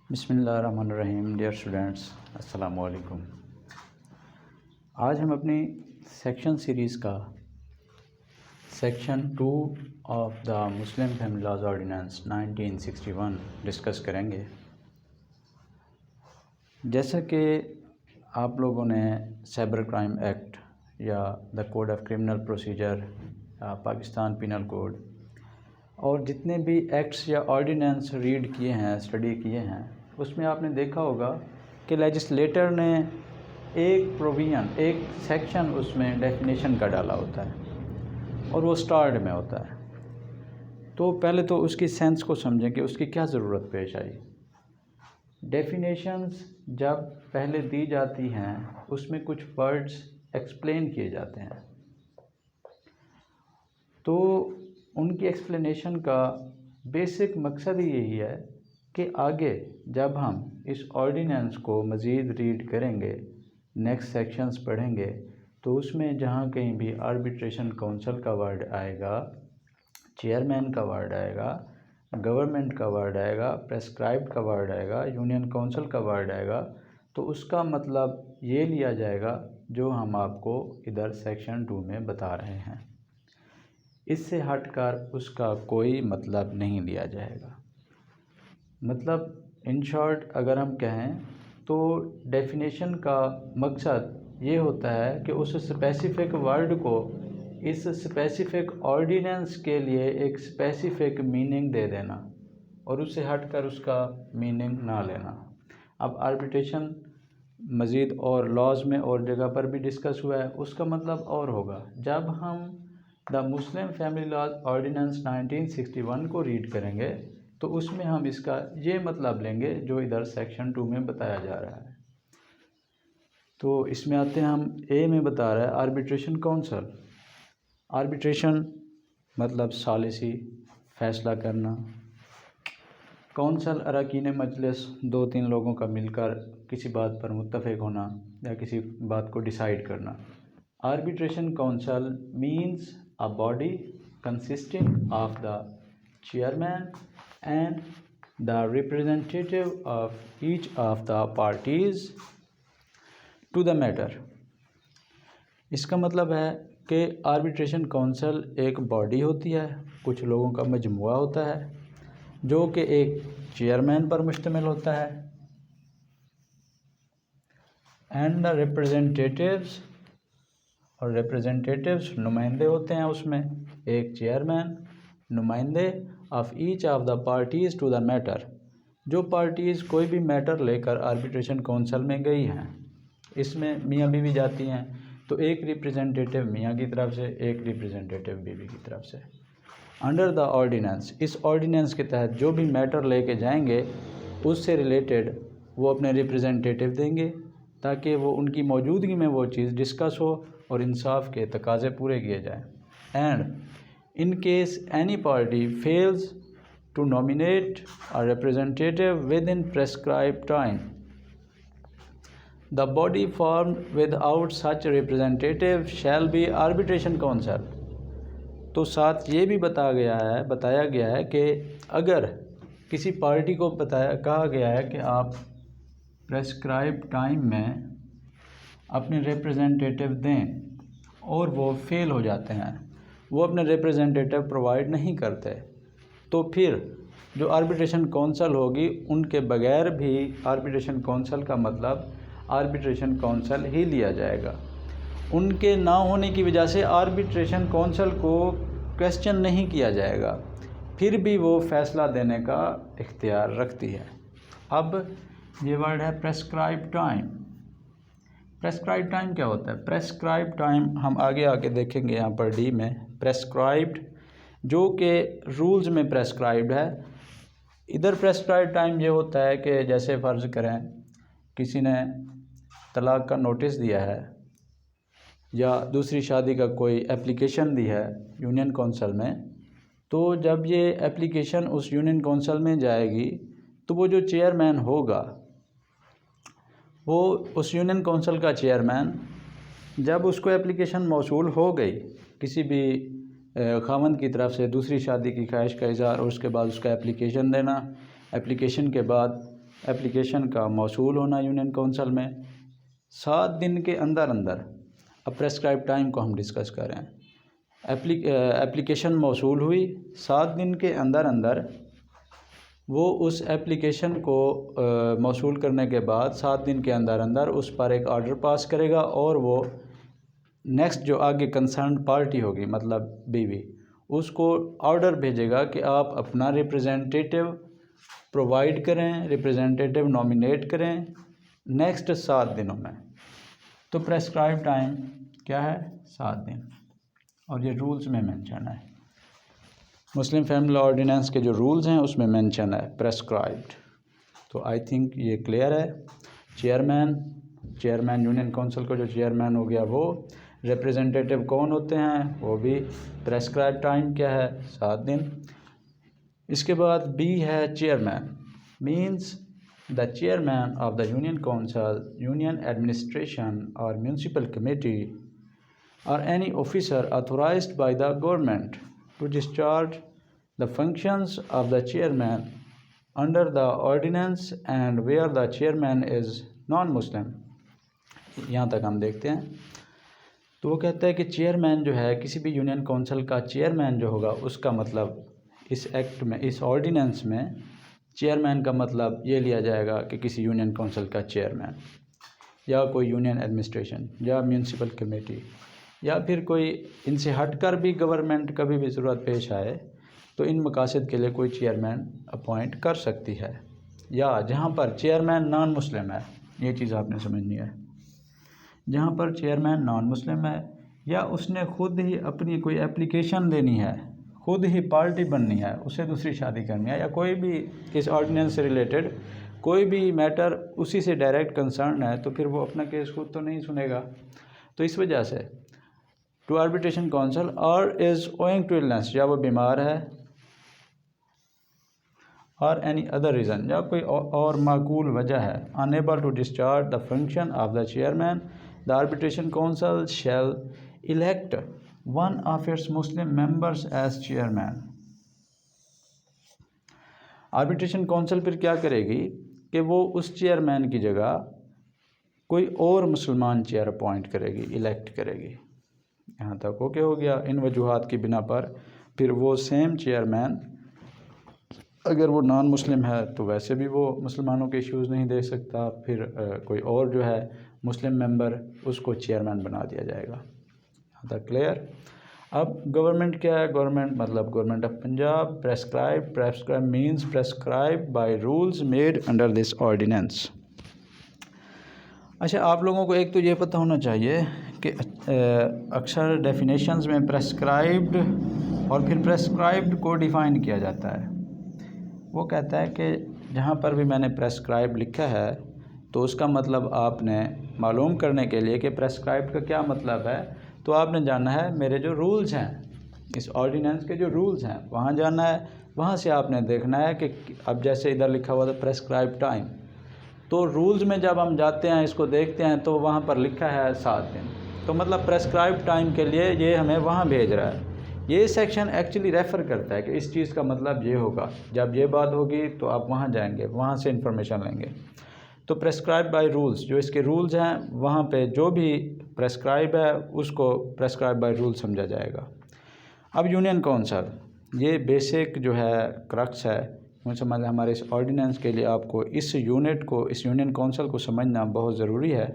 बिस्मिल्लाहिर्रहमानिर्रहीम। Dear students, अस्सलाम वालेकुम। आज हम अपनी सेक्शन सीरीज़ का section 2 of the Muslim family laws ordinance 1961 discuss करेंगे। जैसा कि आप लोगों ने साइबर क्राइम एक्ट या the code of criminal procedure, Pakistan penal code और जितने भी एक्ट्स या ऑर्डिनेंस रीड किए हैं, स्टडी किए हैं, उसमें आपने देखा होगा कि लेजिस्लेटर ने एक प्रोविज़न, एक सेक्शन उसमें डेफिनेशन का डाला होता है और वो स्टार्ट में होता है। तो पहले तो उसकी सेंस को समझें कि उसकी क्या ज़रूरत पेश आई। डेफिनेशंस जब पहले दी जाती हैं उसमें कुछ वर्ड्स एक्सप्लेन किए जाते हैं, तो उनकी एक्सप्लेनेशन का बेसिक मकसद ही यही है कि आगे जब हम इस ऑर्डिनेंस को मज़ीद रीड करेंगे, नेक्स्ट सेक्शंस पढ़ेंगे, तो उसमें जहाँ कहीं भी आर्बिट्रेशन काउंसिल का वर्ड आएगा, चेयरमैन का वर्ड आएगा, गवर्नमेंट का वर्ड आएगा, प्रेस्क्राइब्ड का वर्ड आएगा, यूनियन काउंसिल का वर्ड आएगा, तो उसका मतलब ये लिया जाएगा जो हम आपको इधर सेक्शन 2 में बता रहे हैं। इससे हटकर उसका कोई मतलब नहीं लिया जाएगा। मतलब इन शॉर्ट अगर हम कहें तो डेफिनेशन का मकसद ये होता है कि उस स्पेसिफ़िक वर्ड को इस स्पेसिफ़िक ऑर्डिनेंस के लिए एक स्पेसिफ़िक मीनिंग दे देना और उससे हटकर उसका मीनिंग ना लेना। अब आर्बिट्रेशन मज़ीद और लॉज में और जगह पर भी डिस्कस हुआ है, उसका मतलब और होगा। जब हम the Muslim family laws ordinance 1961 को रीड करेंगे तो उसमें हम इसका ये मतलब लेंगे जो इधर सेक्शन 2 में बताया जा रहा है। तो इसमें आते हैं, हम ए में बता रहा है आर्बिट्रेशन काउंसिल। आर्बिट्रेशन मतलब सालिसी, फ़ैसला करना। काउंसिल अरकान मजलिस, 2-3 लोगों का मिलकर किसी बात पर मुत्तफ़िक होना या किसी बात को डिसाइड करना। Arbitration council means a body consisting of the chairman and the representative of each of the parties to the matter। इसका मतलब है कि आर्बिट्रेशन काउंसिल एक बॉडी होती है, कुछ लोगों का मजमुआ होता है जो कि एक चेयरमैन पर मुश्तमिल होता है एंड द रिप्रेजेंटेटिव्स, और रिप्रेजेंटेटिव्स नुमाइंदे होते हैं उसमें, एक चेयरमैन, नुमाइंदे of each of the parties to the matter. जो पार्टीज़ कोई भी मैटर लेकर आर्बिट्रेशन काउंसिल में गई हैं, इसमें मियाँ बीवी जाती हैं, तो एक रिप्रेजेंटेटिव मियाँ की तरफ से, एक रिप्रेजेंटेटिव बीवी की तरफ से। अंडर द ऑर्डिनेंस, इस ऑर्डिनेंस के तहत जो भी मैटर लेके जाएंगे उससे रिलेटेड वो अपने रिप्रेजेंटेटिव देंगे ताकि वो उनकी मौजूदगी में वो चीज़ डिस्कस हो और इंसाफ के तकाज़े पूरे किए जाएँ। And in case any party fails to nominate a representative within prescribe time, the body formed without such representative shall be arbitration council. तो साथ ये भी बताया गया है कि अगर किसी पार्टी को कहा गया है कि आप प्रेस्क्राइब टाइम में अपने रिप्रेजेंटेटिव दें और वो फेल हो जाते हैं, वो अपने रिप्रेजेंटेटिव प्रोवाइड नहीं करते, तो फिर जो आर्बिट्रेशन काउंसिल होगी उनके बगैर भी आर्बिट्रेशन काउंसिल का मतलब आर्बिट्रेशन काउंसिल ही लिया जाएगा। उनके ना होने की वजह से आर्बिट्रेशन काउंसिल को क्वेश्चन नहीं किया जाएगा, फिर भी वो फ़ैसला देने का इख्तियार रखती है। अब ये वर्ड है प्रेस्क्राइब टाइम। प्रेस्क्राइब टाइम क्या होता है? प्रेस्क्राइब टाइम हम आगे आके देखेंगे यहाँ पर डी में। प्रेस्क्राइब्ड जो कि रूल्स में प्रेस्क्राइब्ड है। इधर प्रेस्क्राइब टाइम ये होता है कि जैसे फ़र्ज़ करें किसी ने तलाक़ का नोटिस दिया है या दूसरी शादी का कोई एप्लीकेशन दी है यूनियन काउंसिल में, तो जब ये एप्लीकेशन उस यूनियन काउंसिल में जाएगी तो वो जो चेयरमैन होगा, वो उस यूनियन काउंसिल का चेयरमैन, जब उसको एप्लीकेशन मौसूल हो गई किसी भी ख़ावंद की तरफ से दूसरी शादी की ख्वाहिश का इज़हार और उसके बाद उसका एप्लीकेशन देना, एप्लीकेशन के बाद एप्लीकेशन का मौसूल होना यूनियन काउंसिल में 7 दिन के अंदर अंदर। अब प्रेस्क्राइब टाइम को हम डिस्कस कर रहे हैं। एप्लीकेशन मौसूल हुई, 7 दिन के अंदर अंदर वो उस एप्लीकेशन को मौसूल करने के बाद 7 दिन के अंदर अंदर उस पर एक ऑर्डर पास करेगा और वो नेक्स्ट जो आगे कंसर्न पार्टी होगी, मतलब बीवी, उसको ऑर्डर भेजेगा कि आप अपना रिप्रेजेंटेटिव प्रोवाइड करें, रिप्रेजेंटेटिव नॉमिनेट करें नेक्स्ट 7 दिनों में। तो प्रेस्क्राइब टाइम क्या है? 7 दिन। और ये रूल्स में मेंशन है, मुस्लिम फैमिली ऑर्डिनेंस के जो रूल्स हैं उसमें मेंशन है प्रेस्क्राइब्ड। तो आई थिंक ये क्लियर है। चेयरमैन यूनियन काउंसिल को जो चेयरमैन हो गया वो, रिप्रेजेंटेटिव कौन होते हैं वो भी, प्रेस्क्राइब टाइम क्या है? 7 दिन। इसके बाद बी है chairman, means the chairman of the union council, union administration और municipal committee or any officer authorized by the government to discharge the functions of the chairman under the ordinance and where the chairman is non-Muslim। यहाँ तक हम देखते हैं। तो वो कहता है कि चेयरमैन जो है किसी भी यूनियन काउंसिल का चेयरमैन जो होगा, उसका मतलब इस एक्ट में, इस ऑर्डिनेंस में चेयरमैन का मतलब ये लिया जाएगा कि किसी यूनियन काउंसिल का चेयरमैन या कोई यूनियन एडमिनिस्ट्रेशन या म्यूनसिपल कमेटी या फिर कोई इनसे हटकर भी गवर्नमेंट कभी भी ज़रूरत पेश आए तो इन मकासद के लिए कोई चेयरमैन अपॉइंट कर सकती है, या जहाँ पर चेयरमैन नॉन मुस्लिम है, ये चीज़ आपने समझनी है। जहाँ पर चेयरमैन नॉन मुस्लिम है या उसने खुद ही अपनी कोई एप्लीकेशन देनी है, खुद ही पार्टी बननी है, उसे दूसरी शादी करनी है, या कोई भी किस ऑर्डिनेंस से रिलेटेड कोई भी मैटर उसी से डायरेक्ट कंसर्न है, तो फिर वो अपना केस खुद तो नहीं सुनेगा। तो इस वजह से टू आर्बिट्रेशन काउंसिल और इज़ ओइंग टू इलनेस, या वो बीमार है, और एनी अदर रीज़न, या कोई और माकूल वजह है, unable to discharge the function of the chairman, the arbitration council shall elect one of its Muslim members as chairman. Arbitration council फिर क्या करेगी कि वो उस चेयरमैन की जगह कोई और मुसलमान चेयर अपॉइंट करेगी, इलेक्ट करेगी। यहाँ तक ओके हो गया। इन वजूहात की बिना पर फिर वो सेम चेयरमैन, अगर वो नॉन मुस्लिम है तो वैसे भी वो मुसलमानों के इश्यूज़ नहीं देख सकता, फिर कोई और जो है मुस्लिम मेंबर उसको चेयरमैन बना दिया जाएगा। यहाँ तक क्लियर। अब गवर्नमेंट क्या है? गवर्नमेंट मतलब government of Punjab. Prescribe means prescribe by rules made under this ordinance. अच्छा, आप लोगों को एक तो ये पता होना चाहिए कि अक्सर डेफिनेशंस में प्रेस्क्राइब्ड और फिर प्रेस्क्राइब्ड को डिफ़ाइन किया जाता है। वो कहता है कि जहाँ पर भी मैंने प्रेस्क्राइब लिखा है तो उसका मतलब आपने मालूम करने के लिए कि प्रेस्क्राइब्ड का क्या मतलब है, तो आपने जाना है मेरे जो रूल्स हैं, इस ऑर्डिनेंस के जो रूल्स हैं वहाँ जाना है। वहाँ से आपने देखना है कि अब जैसे इधर लिखा हुआ था प्रेस्क्राइब टाइम, तो रूल्स में जब हम जाते हैं इसको देखते हैं तो वहाँ पर लिखा है 7 दिन, तो मतलब प्रेस्क्राइब टाइम के लिए ये हमें वहाँ भेज रहा है। ये सेक्शन एक्चुअली रेफ़र करता है कि इस चीज़ का मतलब ये होगा, जब ये बात होगी तो आप वहाँ जाएंगे, वहाँ से इंफॉर्मेशन लेंगे। तो प्रेस्क्राइब बाय रूल्स, जो इसके रूल्स हैं वहाँ पे जो भी प्रेस्क्राइब है उसको प्रेस्क्राइब बाय रूल समझा जाएगा। अब यूनियन काउंसिल, ये बेसिक जो है क्रक्स है, समझ हमारे इस ऑर्डिनेंस के लिए आपको इस यूनिट को, इस यूनियन काउंसिल को समझना बहुत ज़रूरी है।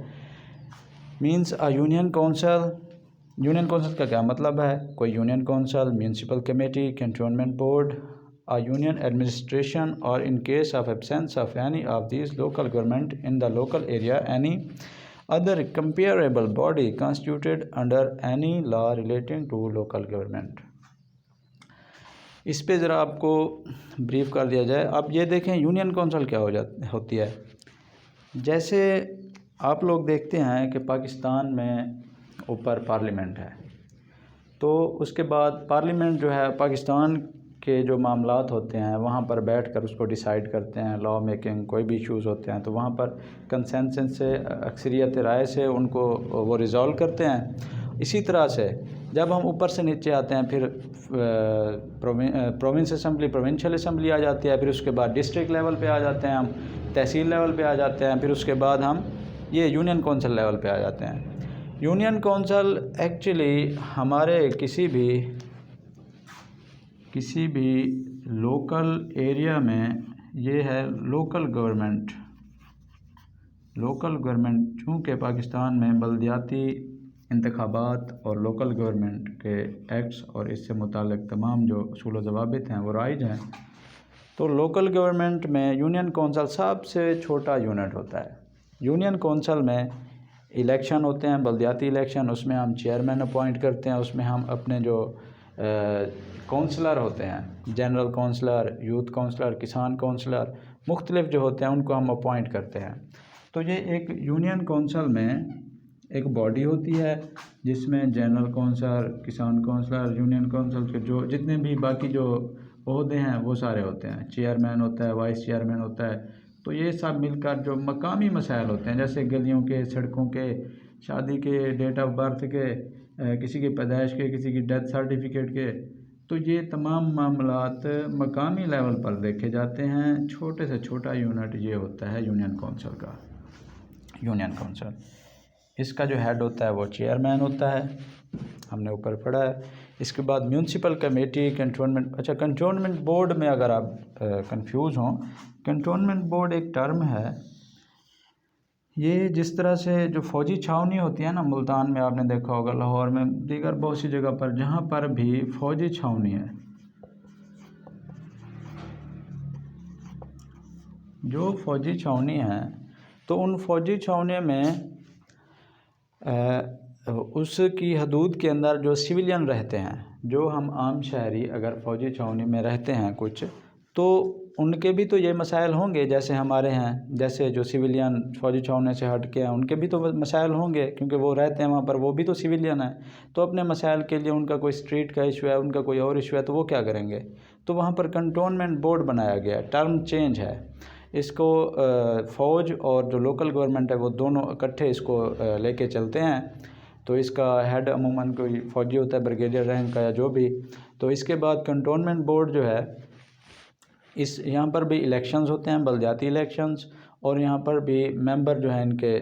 Means a union council, union council का क्या मतलब है? कोई union council, municipal committee, cantonment board, a union administration, or in case of absence of any of these local government in the local area, any other comparable body constituted under any law relating to local government। इस पे ज़रा आपको brief कर दिया जाए। अब ये देखें यूनियन काउंसिल क्या होती है। जैसे आप लोग देखते हैं कि पाकिस्तान में ऊपर पार्लियामेंट है, तो उसके बाद पार्लियामेंट जो है पाकिस्तान के जो मामलात होते हैं वहाँ पर बैठकर उसको डिसाइड करते हैं, लॉ मेकिंग, कोई भी इश्यूज़ होते हैं तो वहाँ पर कंसेंसस से, अक्सरियत राय से उनको वो रिज़ॉल्व करते हैं। इसी तरह से जब हम ऊपर से नीचे आते हैं फिर प्रोविंस असेंबली, प्रोविंशियल असेंबली आ जाती है, फिर उसके बाद डिस्ट्रिक्ट लेवल पे आ जाते हैं हम, तहसील लेवल पे आ जाते हैं, फिर उसके बाद हम ये यूनियन कौंसिल लेवल पे आ जाते हैं। यूनियन कौंसिल एक्चुअली हमारे किसी भी लोकल एरिया में ये है लोकल गवर्नमेंट चूँकि पाकिस्तान में बल्दियाती इंतखाबात और लोकल गवर्नमेंट के एक्ट्स और इससे मुताल्लिक़ तमाम जो उसूल व ज़वाबित हैं वो राइज हैं, तो लोकल गवर्नमेंट में यूनियन कौंसिल सबसे छोटा यूनिट होता है। यूनियन कौंसिल में इलेक्शन होते हैं, बल्दियाती इलेक्शन, उसमें हम चेयरमैन अपॉइंट करते हैं, उसमें हम अपने जो काउंसलर होते हैं, जनरल काउंसलर, यूथ काउंसलर, किसान काउंसलर, मुख्तलिफ जो होते हैं उनको हम अपॉइंट करते हैं। तो ये एक यूनियन कौंसिल में एक बॉडी होती है जिसमें जनरल काउंसलर, किसान काउंसलर, यूनियन काउंसिल के जो जितने भी बाकी जो ओहदे हैं वो सारे होते हैं, चेयरमैन होता है, वाइस चेयरमैन होता है। तो ये सब मिलकर जो मकामी मसाइल होते हैं जैसे गलियों के, सड़कों के, शादी के, डेट ऑफ बर्थ के, किसी की पैदाइश के, किसी की डेथ सर्टिफिकेट के, तो ये तमाम मामलात मकामी लेवल पर देखे जाते हैं। छोटे से छोटा यूनिट ये होता है यूनियन कौंसिल का। यूनियन कौंसिल इसका जो हेड होता है वो चेयरमैन होता है, हमने ऊपर पढ़ा है। इसके बाद म्यूनसिपल कमेटी, कंटोनमेंट। अच्छा, कंटोनमेंट बोर्ड में अगर आप कंफ्यूज हों, कंटोनमेंट बोर्ड एक टर्म है, ये जिस तरह से जो फ़ौजी छावनी होती है ना, मुल्तान में आपने देखा होगा, लाहौर में, दीगर बहुत सी जगह पर जहाँ पर भी फ़ौजी छावनी है, जो फ़ौजी छावनी है तो उन फ़ौजी छावनी में उसकी हदूद के अंदर जो सिविलियन रहते हैं, जो हम आम शहरी अगर फ़ौजी छावनी में रहते हैं कुछ, तो उनके भी तो ये मसाइल होंगे जैसे हमारे हैं। जैसे जो सिविलियन फ़ौजी छावनी से हट के हैं उनके भी तो मसाइल होंगे, क्योंकि वो रहते हैं वहाँ पर, वो भी तो सिविलियन है। तो अपने मसाइल के लिए उनका कोई स्ट्रीट का इशू है, उनका कोई और इशू है, तो वो क्या करेंगे? तो वहाँ पर कंटोनमेंट बोर्ड बनाया गया है, टर्म चेंज है। इसको फ़ौज और जो लोकल गवर्नमेंट है वो दोनों इकट्ठे इसको लेके चलते हैं। तो इसका हेड अमूमन कोई फ़ौजी होता है, ब्रिगेडियर रैंक का या जो भी। तो इसके बाद कंटोनमेंट बोर्ड जो है, इस यहाँ पर भी इलेक्शंस होते हैं, बल्दियाती इलेक्शंस, और यहाँ पर भी मेंबर जो हैं इनके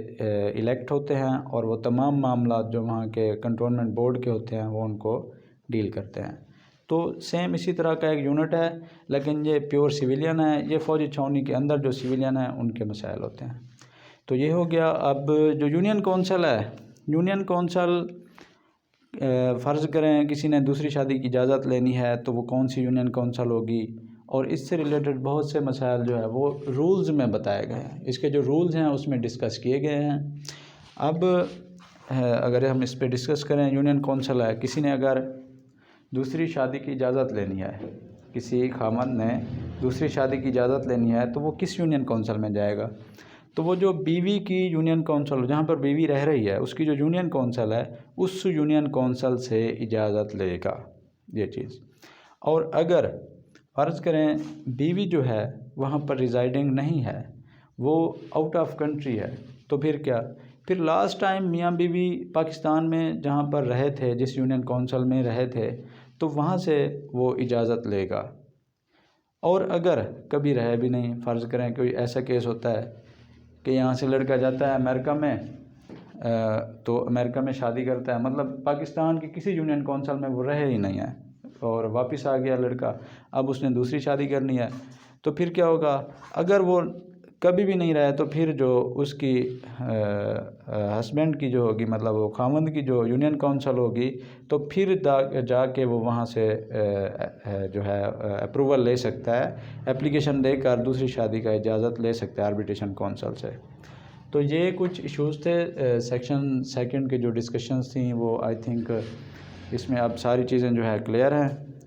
इलेक्ट होते हैं, और वो तमाम मामला जो वहाँ के कंटोनमेंट बोर्ड के होते हैं वो उनको डील करते हैं। तो सेम इसी तरह का एक यूनिट है, लेकिन ये प्योर सिविलियन है। ये फ़ौजी छावनी के अंदर जो सिविलियन है उनके मसाइल होते हैं। तो ये हो गया। अब जो यूनियन कौंसिल है, यूनियन कौंसिल फ़र्ज़ करें किसी ने दूसरी शादी की इजाज़त लेनी है तो वो कौन सी यूनियन कौंसिल होगी, और इससे रिलेटेड बहुत से मसाइल जो है वो रूल्स में बताए गए हैं। इसके जो रूल्स हैं उसमें डिस्कस किए गए हैं। अब अगर हम इस पे डिस्कस करें, यूनियन कौंसिल है, किसी ने अगर दूसरी शादी की इजाज़त लेनी है, किसी खामद ने दूसरी शादी की इजाज़त लेनी है तो वो किस यूनियन कौंसिल में जाएगा? तो वो जो बीवी की यूनियन कौंसिल, जहाँ पर बीवी रह रही है, उसकी जो यूनियन कौंसिल है उस यूनियन कौंसिल से इजाज़त लेगा ये चीज़। और अगर फ़र्ज़ करें बीवी जो है वहाँ पर रिज़ाइडिंग नहीं है, वो आउट ऑफ कंट्री है, तो फिर क्या? फिर लास्ट टाइम मियाँ बीवी पाकिस्तान में जहाँ पर रहे थे, जिस यूनियन कौंसिल में रहे थे, तो वहाँ से वो इजाज़त लेगा। और अगर कभी रहे भी नहीं, फ़र्ज़ करें कोई ऐसा केस होता है कि यहाँ से लड़का जाता है अमेरिका में, तो अमेरिका में शादी करता है, मतलब पाकिस्तान की किसी यूनियन कौंसिल में वो रहे ही नहीं है, और वापस आ गया लड़का, अब उसने दूसरी शादी करनी है, तो फिर क्या होगा? अगर वो कभी भी नहीं रहा तो फिर जो उसकी हस्बैंड की जो होगी, मतलब वो खामद की जो यूनियन कौंसिल होगी, तो फिर जाके वो वहाँ से जो है अप्रूवल ले सकता है, एप्लीकेशन देकर दूसरी शादी का इजाज़त ले सकता है आर्बिट्रेशन कौंसिल से। तो ये कुछ इश्यूज़ थे सेक्शन सेकंड के जो डिस्कशंस थी, वो आई थिंक इसमें अब सारी चीज़ें जो है क्लियर हैं।